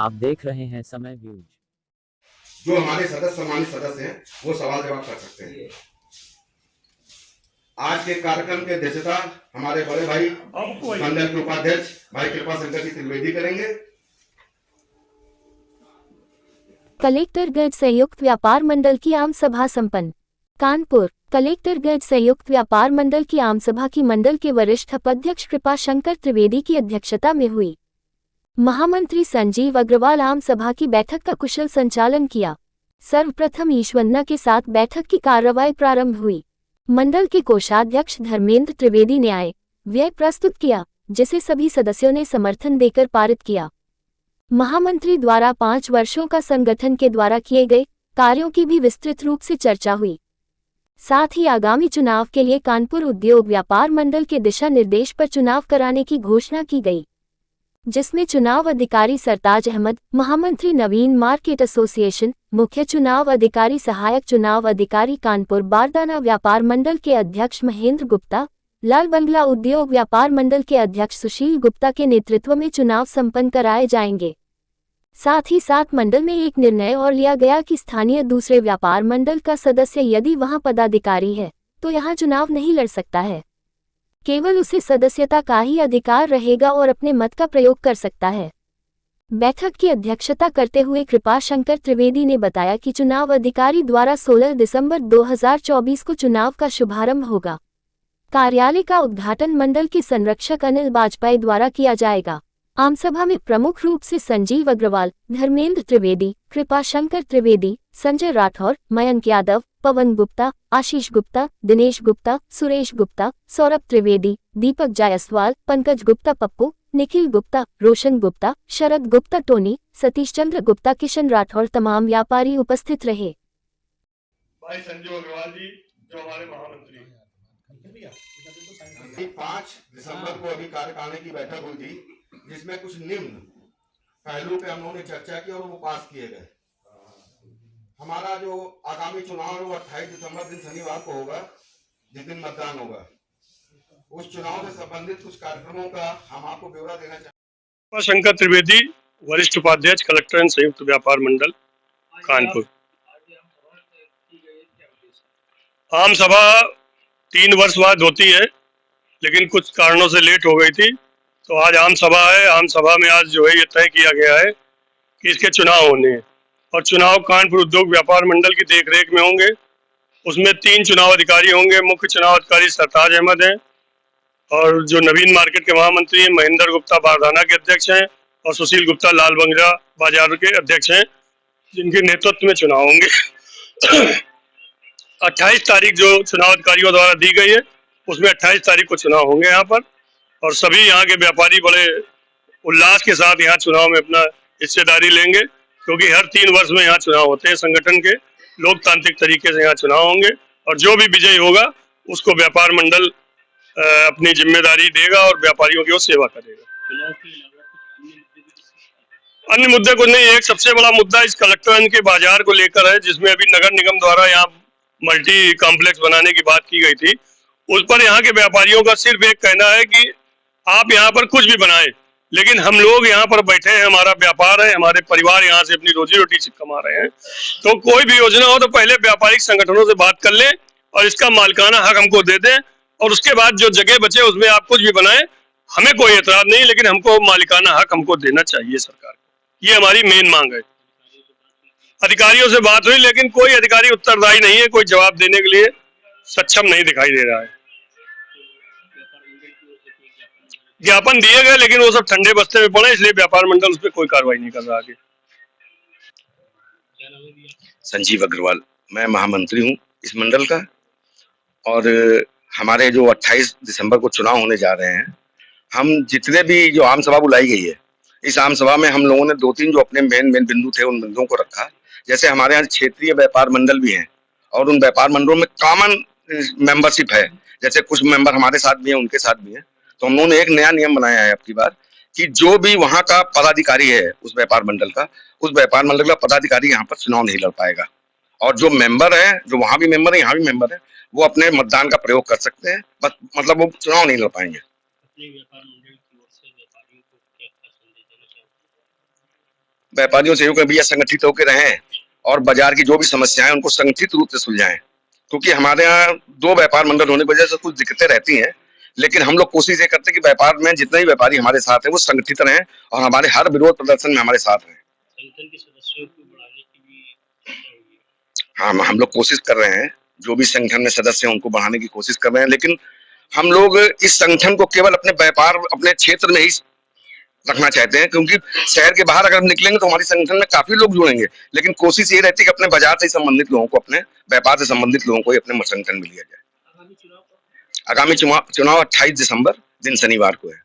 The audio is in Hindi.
आप देख रहे हैं समय व्यूज। जो हमारे सम्मानित सदस्य हैं वो सवाल जवाब कर सकते हैं। आज के कार्यक्रम की अध्यक्षता हमारे बड़े भाई मंडल के उपाध्यक्ष भाई कृपा शंकर जी त्रिवेदी करेंगे। कलेक्टरगंज संयुक्त व्यापार मंडल की आम सभा संपन्न। कानपुर कलेक्टरगंज संयुक्त व्यापार मंडल की आम सभा की मंडल के वरिष्ठ उपाध्यक्ष कृपा शंकर त्रिवेदी की अध्यक्षता में हुई। महामंत्री संजीव अग्रवाल आम सभा की बैठक का कुशल संचालन किया। सर्वप्रथम ईश्वन्ना के साथ बैठक की कार्रवाई प्रारंभ हुई। मंडल के कोषाध्यक्ष धर्मेंद्र त्रिवेदी ने आय व्यय प्रस्तुत किया, जिसे सभी सदस्यों ने समर्थन देकर पारित किया। महामंत्री द्वारा 5 वर्षों का संगठन के द्वारा किए गए कार्यों की भी विस्तृत रूप से चर्चा हुई। साथ ही आगामी चुनाव के लिए कानपुर उद्योग व्यापार मंडल के दिशा निर्देश पर चुनाव कराने की घोषणा की गई, जिसमें चुनाव अधिकारी सरताज अहमद, महामंत्री नवीन मार्केट एसोसिएशन, मुख्य चुनाव अधिकारी सहायक चुनाव अधिकारी कानपुर बारदाना व्यापार मंडल के अध्यक्ष महेंद्र गुप्ता, लाल बंगला उद्योग व्यापार मंडल के अध्यक्ष सुशील गुप्ता के नेतृत्व में चुनाव संपन्न कराए जाएंगे। साथ ही साथ मंडल में एक निर्णय और लिया गया कि स्थानीय दूसरे व्यापार मंडल का सदस्य यदि वहां पदाधिकारी है तो यहां चुनाव नहीं लड़ सकता है, केवल उसे सदस्यता का ही अधिकार रहेगा और अपने मत का प्रयोग कर सकता है। बैठक की अध्यक्षता करते हुए कृपा शंकर त्रिवेदी ने बताया कि चुनाव अधिकारी द्वारा 16 दिसंबर 2024 को चुनाव का शुभारंभ होगा। कार्यालय का उद्घाटन मंडल के संरक्षक अनिल वाजपेयी द्वारा किया जाएगा। आमसभा में प्रमुख रूप से संजीव अग्रवाल, धर्मेंद्र त्रिवेदी, कृपा शंकर त्रिवेदी, संजय राठौर, मयंक यादव, पवन गुप्ता, आशीष गुप्ता, दिनेश गुप्ता, सुरेश गुप्ता, सौरभ त्रिवेदी, दीपक जायसवाल, पंकज गुप्ता पप्पू, निखिल गुप्ता, रोशन गुप्ता, शरद गुप्ता टोनी, सतीश चंद्र गुप्ता, किशन राठौर तमाम व्यापारी उपस्थित रहे। भाई संजीव अग्रवाल जी जो हमारे महामंत्री 5 दिसंबर को अभी कार्यकारिणी की बैठक हुई थी, जिसमें कुछ निम्न पहलू पे हम लोगों ने चर्चा की और वो पास किए गए। हमारा जो आगामी चुनाव है वो 28 दिसंबर दिन शनिवार को होगा, जिस दिन मतदान होगा। उस चुनाव से संबंधित कुछ कार्यक्रमों का हम आपको ब्यौरा देना चाहते हैं। शंकर त्रिवेदी, वरिष्ठ उपाध्यक्ष कलेक्टर संयुक्त व्यापार मंडल कानपुर। आम सभा 3 वर्ष बाद होती है, लेकिन कुछ कारणों से लेट हो गई थी, तो आज आम सभा है। आम सभा में आज जो है ये तय किया गया है कि इसके चुनाव होने हैं और चुनाव कानपुर उद्योग व्यापार मंडल की देखरेख में होंगे। उसमें 3 चुनाव अधिकारी होंगे। मुख्य चुनाव अधिकारी सरताज अहमद हैं और जो नवीन मार्केट के महामंत्री हैं महेंद्र गुप्ता बारदाना के अध्यक्ष हैं और सुशील गुप्ता लाल बंगला बाजार के अध्यक्ष हैं, जिनके नेतृत्व में चुनाव होंगे। 28 तारीख जो चुनाव अधिकारियों द्वारा दी गई है, उसमें 28 तारीख को चुनाव होंगे यहाँ पर, और सभी यहाँ के व्यापारी बड़े उल्लास के साथ यहाँ चुनाव में अपना हिस्सेदारी लेंगे, क्योंकि हर 3 वर्ष में यहाँ चुनाव होते हैं। संगठन के लोकतांत्रिक तरीके से यहाँ चुनाव होंगे और जो भी विजयी होगा उसको व्यापार मंडल अपनी जिम्मेदारी देगा और व्यापारियों की वो सेवा करेगा। अन्य मुद्दे कुछ नहीं। एक सबसे बड़ा मुद्दा इस कलेक्टरगंज के बाजार को लेकर है, जिसमें अभी नगर निगम द्वारा यहाँ मल्टी कॉम्प्लेक्स बनाने की बात की गई थी। उस पर यहाँ के व्यापारियों का सिर्फ एक कहना है कि आप यहाँ पर कुछ भी बनाएं, लेकिन हम लोग यहाँ पर बैठे हैं, हमारा व्यापार है, हमारे परिवार यहाँ से अपनी रोजी रोटी कमा रहे हैं, तो कोई भी योजना हो तो पहले व्यापारिक संगठनों से बात कर लें और इसका मालिकाना हक हमको दे दें, और उसके बाद जो जगह बचे उसमें आप कुछ भी बनाएं, हमें कोई एतराज नहीं, लेकिन हमको मालिकाना हक हमको देना चाहिए सरकार को। ये हमारी मेन मांग है। अधिकारियों से बात हुई, लेकिन कोई अधिकारी उत्तरदायी नहीं है, कोई जवाब देने के लिए सक्षम नहीं दिखाई दे रहा है। ज्ञापन दिए गए, लेकिन वो सब ठंडे बस्ते में पड़े, इसलिए व्यापार मंडल उस पर कोई कार्रवाई नहीं कर रहा आगे। संजीव अग्रवाल, मैं महामंत्री हूँ इस मंडल का, और हमारे जो 28 दिसंबर को चुनाव होने जा रहे हैं, हम जितने भी जो आम सभा बुलाई गई है, इस आम सभा में हम लोगों ने 2-3 जो अपने मेन बिंदु थे उन बिंदुओं को रखा। जैसे हमारे यहाँ क्षेत्रीय व्यापार मंडल भी हैं और उन व्यापार मंडलों में कॉमन मेंबरशिप है, जैसे कुछ मेंबर हमारे साथ भी हैं, उनके साथ भी हैं। तो हम लोगों ने एक नया नियम बनाया है अब की बार कि जो भी वहाँ का पदाधिकारी है उस व्यापार मंडल का पदाधिकारी यहाँ पर चुनाव नहीं लड़ पाएगा, और जो मेंबर है, जो वहाँ भी मेंबर है यहाँ भी मेंबर है, वो अपने मतदान का प्रयोग कर सकते हैं, बस मतलब वो चुनाव नहीं लड़ पाएंगे। व्यापारियों से भैया संगठित होकर रहें और बाजार की जो भी समस्याएं उनको संगठित रूप से सुलझाएं, क्योंकि हमारे यहाँ 2 व्यापार मंडल होने की वजह से कुछ दिक्कतें रहती हैं, लेकिन हम लोग कोशिश ये करते हैं कि व्यापार में जितने भी व्यापारी हमारे साथ हैं वो संगठित रहें और हमारे हर विरोध प्रदर्शन में हमारे साथ रहें। संगठन के सदस्यों को बढ़ाने की भी चर्चा हुई है। हाँ, हम लोग कोशिश कर रहे हैं, जो भी संगठन में सदस्य हैं उनको बढ़ाने की कोशिश कर रहे हैं, लेकिन हम लोग इस संगठन को केवल अपने व्यापार अपने क्षेत्र में ही रखना चाहते हैं, क्योंकि शहर के बाहर अगर निकलेंगे तो हमारे संगठन में काफी लोग जुड़ेंगे, लेकिन कोशिश ये रहती है कि अपने बाजार से संबंधित लोगों को, अपने व्यापार से संबंधित लोगों को ही अपने संगठन में लिया जाए। आगामी चुनाव आगामी चुनाव 28 दिसंबर दिन शनिवार को है।